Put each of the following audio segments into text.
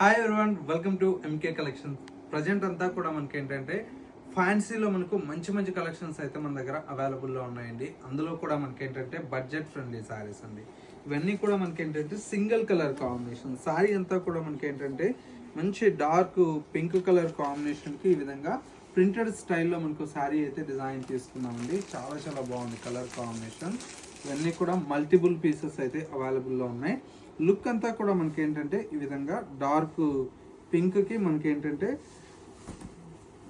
Hi everyone, welcome to MK Collections. Present అంతా కూడా మనకి ఏంటంటే ఫ్యాన్సీలో మనకు మంచి మంచి కలెక్షన్స్ అయితే మన దగ్గర అవైలబుల్లో ఉన్నాయండి. అందులో కూడా మనకి ఏంటంటే బడ్జెట్ ఫ్రెండ్లీ శారీస్ అండి. ఇవన్నీ కూడా మనకి ఏంటంటే సింగిల్ కలర్ కాంబినేషన్ శారీ అంతా కూడా మనకి ఏంటంటే మంచి డార్క్ పింక్ కలర్ కాంబినేషన్కి ఈ విధంగా ప్రింటెడ్ స్టైల్లో మనకు శారీ అయితే డిజైన్ తీసుకున్నామండి. చాలా చాలా బాగుంది కలర్ కాంబినేషన్. ఇవన్నీ కూడా మల్టిపుల్ పీసెస్ అయితే అవైలబుల్లో ఉన్నాయి. లుక్ అంతా కూడా మనకి ఏంటంటే ఈ విధంగా డార్క్ పింక్కి మనకి ఏంటంటే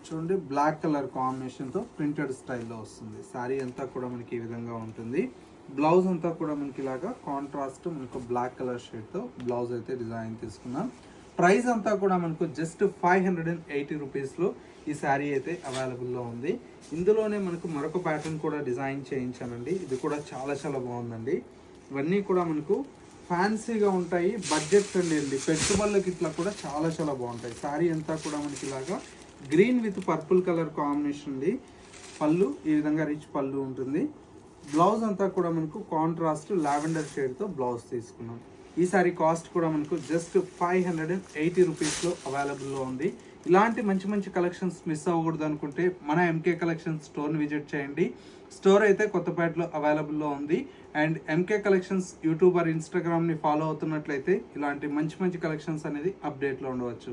చూడండి బ్లాక్ కలర్ కాంబినేషన్తో ప్రింటెడ్ స్టైల్లో వస్తుంది. శారీ అంతా కూడా మనకి ఈ విధంగా ఉంటుంది. బ్లౌజ్ అంతా కూడా మనకి ఇలాగా కాంట్రాస్ట్ మనకు బ్లాక్ కలర్ షేడ్తో బ్లౌజ్ అయితే డిజైన్ తీసుకున్నాం. ప్రైస్ అంతా కూడా మనకు జస్ట్ 580 రూపీస్లో ఈ శారీ అయితే అవైలబుల్లో ఉంది. ఇందులోనే మనకు మరొక ప్యాటర్న్ కూడా డిజైన్ చేయించానండి. ఇది కూడా చాలా చాలా బాగుందండి. ఇవన్నీ కూడా మనకు ఫ్యాన్సీగా ఉంటాయి, బడ్జెట్ ఫ్రెండ్లీ అండి. పెట్టుబడులకి ఇట్లా కూడా చాలా చాలా బాగుంటాయి. శారీ అంతా కూడా మనకి ఇలాగా green with purple colour combination ఉంది. పళ్ళు ఈ విధంగా రిచ్ పళ్ళు ఉంటుంది. బ్లౌజ్ అంతా కూడా మనకు కాంట్రాస్ట్ లావెండర్ షేడ్తో బ్లౌజ్ తీసుకున్నాం. ఈ సారీ కాస్ట్ కూడా మనకు జస్ట్ 580 రూపీస్లో అవైలబుల్లో ఉంది. ఇలాంటి మంచి మంచి కలెక్షన్స్ మిస్ అవ్వకూడదు అనుకుంటే మన ఎంకే కలెక్షన్స్ స్టోర్ని విజిట్ చేయండి. స్టోర్ అయితే కొత్తపేటలో అవైలబుల్లో ఉంది. అండ్ ఎంకే కలెక్షన్స్ యూట్యూబర్ ఇన్స్టాగ్రామ్ని ఫాలో అవుతున్నట్లయితే ఇలాంటి మంచి మంచి కలెక్షన్స్ అనేది అప్డేట్లో ఉండవచ్చు.